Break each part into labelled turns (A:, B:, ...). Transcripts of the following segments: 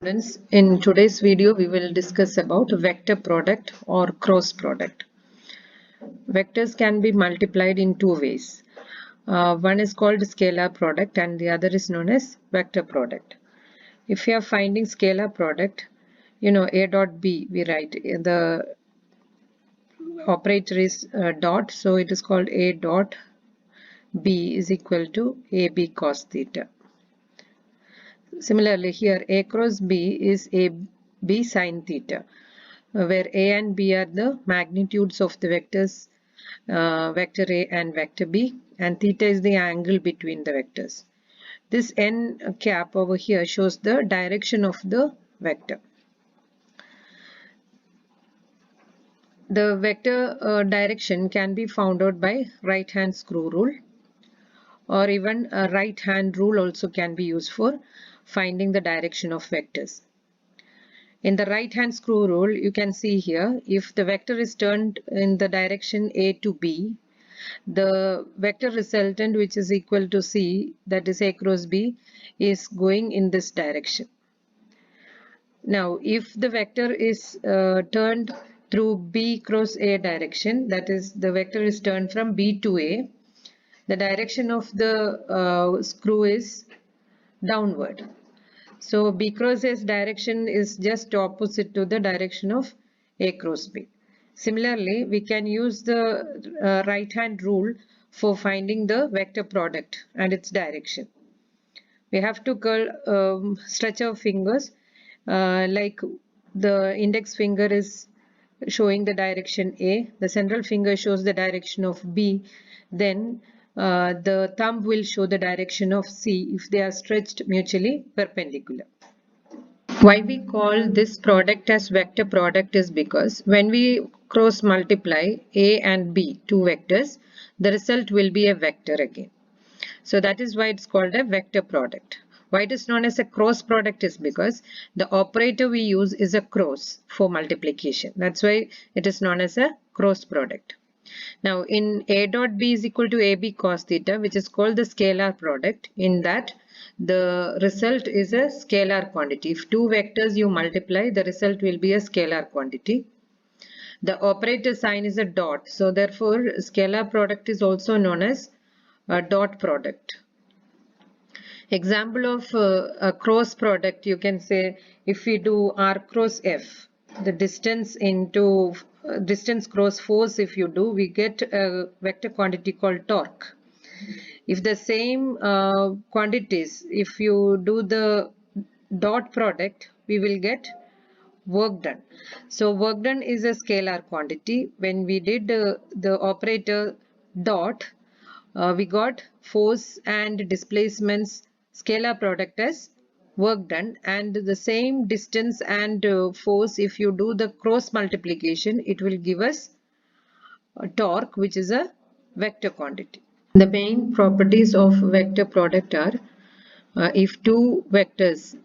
A: Students, in today's video we will discuss about vector product or cross product. Vectors can be multiplied in two ways. One is called scalar product and the other is known as vector product. If you are finding scalar product, a dot b, we write the operator is dot, so it is called a dot b is equal to ab cos theta. Similarly, here a cross b is ab sin theta, where a and b are the magnitudes of the vectors vector a and vector b, and theta is the angle between the vectors. This n cap over here shows the direction of the vector. The vector direction can be found out by right hand screw rule, or even a right hand rule also can be used for finding the direction of vectors. In the right hand screw rule, you can see here, if the vector is turned in the direction a to b, the vector resultant, which is equal to c, that is a cross b, is going in this direction. Now if the vector is turned through b cross a direction, that is the vector is turned from b to a, the direction of the screw is downward. So b cross a's direction is just opposite to the direction of a cross b. Similarly, we can use the right hand rule for finding the vector product and its direction. We have to stretch our fingers like the index finger is showing the direction A, the central finger shows the direction of B, then the thumb will show the direction of C if they are stretched mutually perpendicular. Why we call this product as vector product is because when we cross multiply A and B, two vectors, the result will be a vector again. So that is why it's called a vector product. Why it is known as a cross product is because the operator we use is a cross for multiplication. That's why it is known as a cross product. Now in a dot b is equal to ab cos theta, which is called the scalar product, in that the result is a scalar quantity. If two vectors you multiply, the result will be a scalar quantity. The operator sign is a dot, so therefore scalar product is also known as a dot product. Example of a cross product, you can say if we do r cross f, the distance into distance cross force, if you do, we get a vector quantity called torque. If the same quantities, if you do the dot product, we will get work done. So work done is a scalar quantity. When we did the operator dot, we got force and displacements scalar product as work done, and the same distance and force, if you do the cross multiplication, it will give us a torque, which is a vector quantity. The main properties of vector product are if two vectors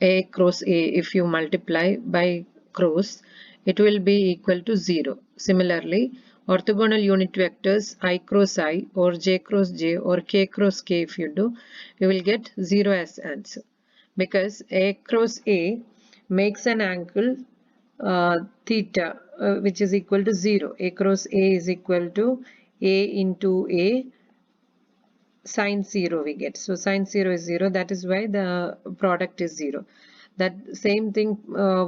A: a cross a, if you multiply by cross, it will be equal to 0. Similarly, orthogonal unit vectors I cross I or j cross j or k cross k, if you do, you will get 0 as answer, because a cross a makes an angle theta which is equal to 0. A cross a is equal to a into a sin 0 we get. So sin 0 is 0, that is why the product is 0. That same thing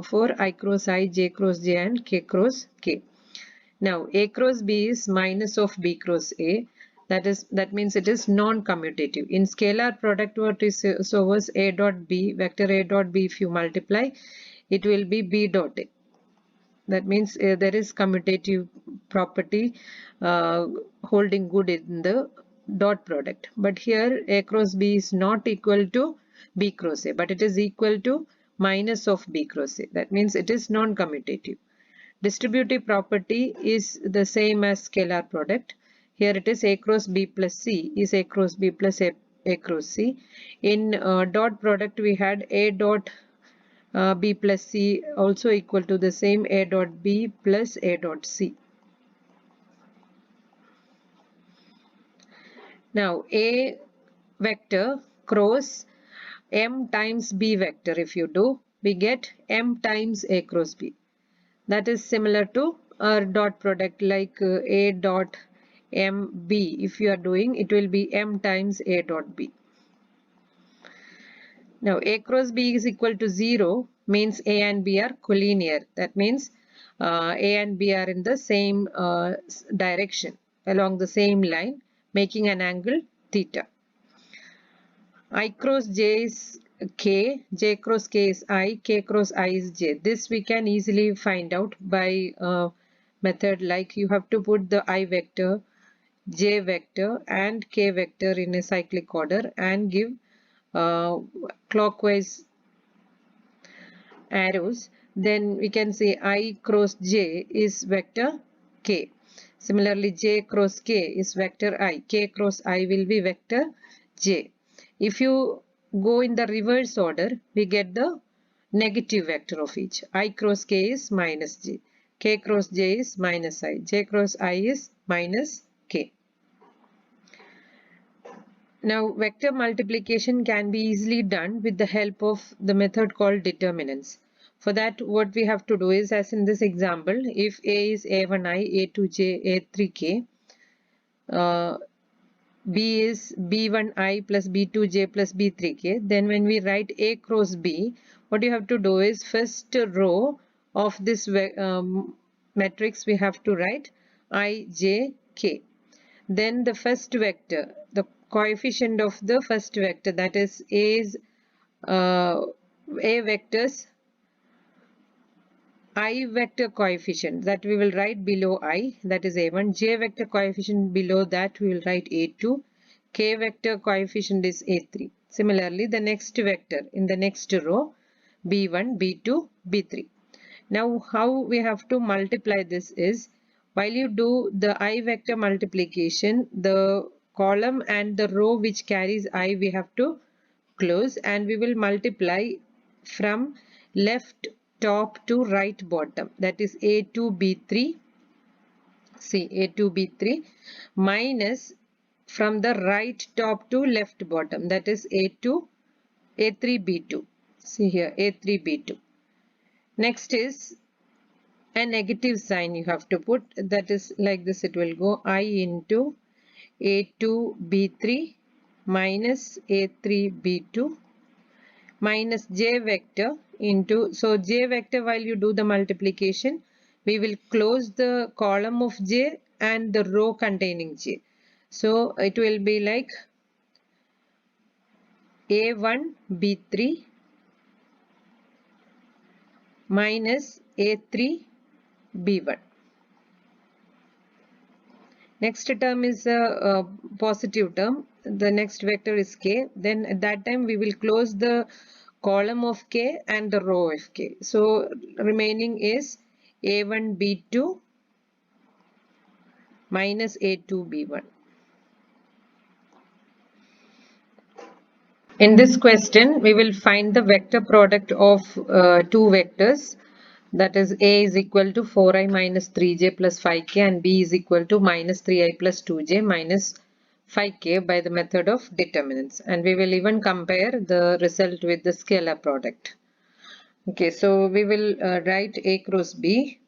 A: for I cross I, j cross j and k cross k. Now a cross b is minus of b cross a, that means it is non-commutative. In scalar product, what is so was a dot b, vector a dot b, if you multiply, it will be b dot a. That means there is commutative property holding good in the dot product. But here a cross b is not equal to b cross a, but it is equal to minus of b cross a. That means it is non-commutative. Distributive property is the same as scalar product. Here it is a cross b plus c is a cross b plus a cross c. In dot product, we had a dot b plus c also equal to the same a dot b plus a dot c. Now a vector cross m times b vector, if you do, we get M times A cross B. That is similar to our dot product, like A dot M B. If you are doing, it will be M times A dot B. Now A cross B is equal to 0 means A and B are collinear. That means A and B are in the same direction along the same line, making an angle theta. I cross J is K, J cross K is I, K cross I is J. This we can easily find out by method like you have to put the I vector, J vector and K vector in a cyclic order and give clockwise arrows. Then we can say I cross J is vector K. Similarly, J cross K is vector I. K cross I will be vector J. If you go in the reverse order, we get the negative vector of each. I cross K is minus J. K cross J is minus I. J cross I is minus K. Now, vector multiplication can be easily done with the help of the method called determinants. For that, what we have to do is, as in this example, if A is A1i, A2j, A3k, B is B1i plus B2j plus B3k, then when we write A cross B, what you have to do is first row of this matrix we have to write I, J, K. Then the first vector, the coefficient of the first vector, that is A's A vectors I vector coefficient, that we will write below I, that is A1. J vector coefficient below that we will write A2. K vector coefficient is A3. Similarly, the next vector in the next row, B1, B2, B3. Now, how we have to multiply this is, while you do the I vector multiplication, the column and the row which carries I we have to close, and we will multiply from left top to right bottom, that is A2 B3, see A2 B3, minus from the right top to left bottom, that is A2 A3 B2, see here A3 B2. Next is a negative sign you have to put, that is like this, it will go I into A2 B3 minus A3 B2 minus J vector into, so J vector, while you do the multiplication, we will close the column of J and the row containing J. So it will be like A1 B3 minus A3 B1. Next term is a positive term. The next vector is K. Then at that time we will close the column of K and the row of K. So remaining is A1 B2 minus A2 B1. In this question, we will find the vector product of two vectors. That is, A is equal to 4i minus 3j plus 5k and B is equal to minus 3i plus 2j minus 5k by the method of determinants. And we will even compare the result with the scalar product. Okay, so we will write A cross B.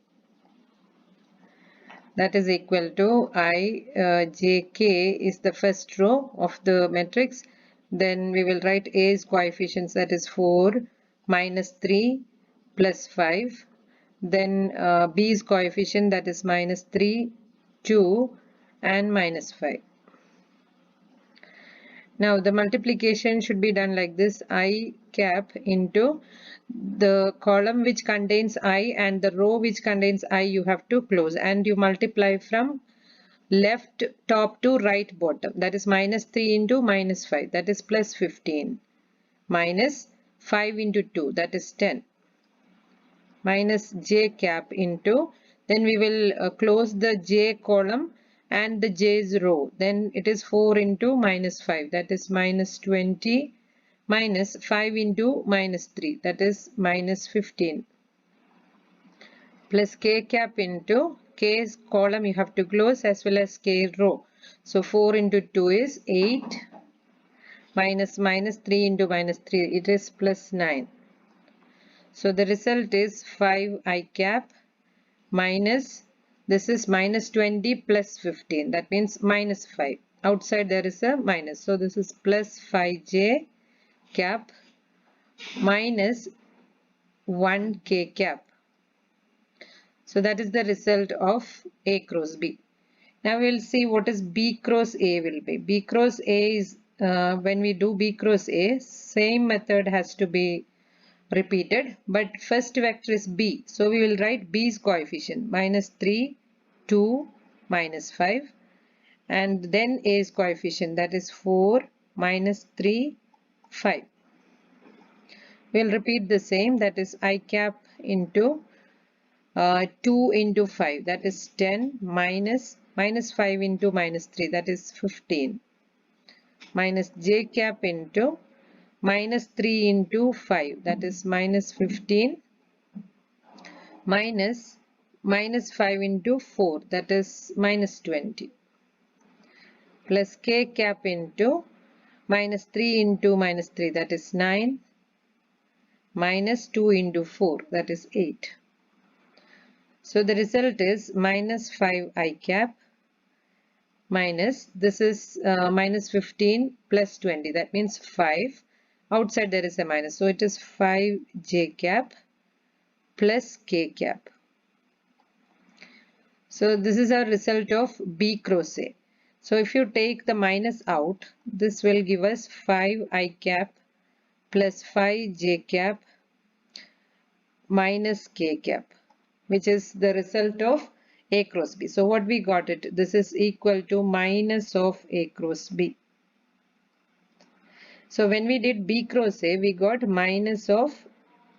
A: That is equal to I, jk is the first row of the matrix. Then we will write A's coefficients, that is 4 minus 3 plus 5. Then B's coefficient, that is minus 3, 2 and minus 5. Now the multiplication should be done like this, I cap into the column which contains I and the row which contains I you have to close, and you multiply from left top to right bottom, that is minus 3 into minus 5, that is plus 15, minus 5 into 2, that is 10, minus j cap into, then we will close the j column and the j's row, then it is 4 into minus 5, that is minus 20, minus 5 into minus 3, that is minus 15, plus k cap into k's column you have to close as well as k row. So 4 into 2 is 8, minus 3 into minus 3, it is plus 9. So the result is 5 I cap minus, this is minus 20 plus 15. That means minus 5. Outside there is a minus. So this is plus 5J cap minus 1K cap. So that is the result of A cross B. Now we will see what is B cross A will be. B cross A is, when we do B cross A, same method has to be repeated, but first vector is B. So we will write B's coefficient minus 3, 2, minus 5, and then A's coefficient, that is 4, minus 3, 5. We will repeat the same, that is I cap into 2 into 5, that is 10, minus 5 into minus 3, that is 15, minus J cap into minus 3 into 5, that is minus 15, minus 5 into 4, that is minus 20, plus K cap into minus 3 into minus 3, that is 9, minus 2 into 4, that is 8. So the result is minus 5I cap minus, this is minus 15 plus 20, that means 5. Outside there is a minus, so it is 5J cap plus K cap. So this is our result of B cross A. So if you take the minus out, this will give us 5I cap plus 5J cap minus K cap, which is the result of A cross B. So what we got it, this is equal to minus of A cross B. So when we did B cross A, we got minus of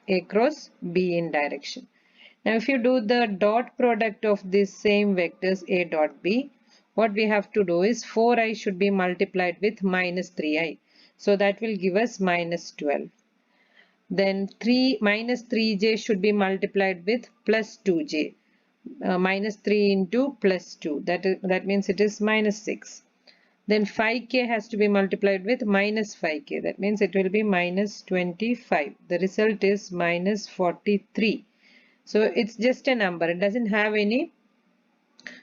A: A cross B in direction. Now if you do the dot product of these same vectors A dot B, what we have to do is 4I should be multiplied with minus 3I. So that will give us minus 12. Then minus 3J should be multiplied with plus 2J. Minus 3 into plus 2. That means it is minus 6. Then 5K has to be multiplied with minus 5K. That means it will be minus 25. The result is minus 43. So it's just a number. It doesn't have any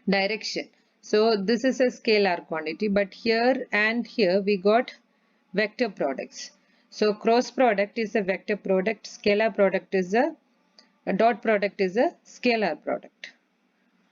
A: direction. So this is a scalar quantity. But here and here we got vector products. So cross product is a vector product. Scalar product is a dot product is a scalar product.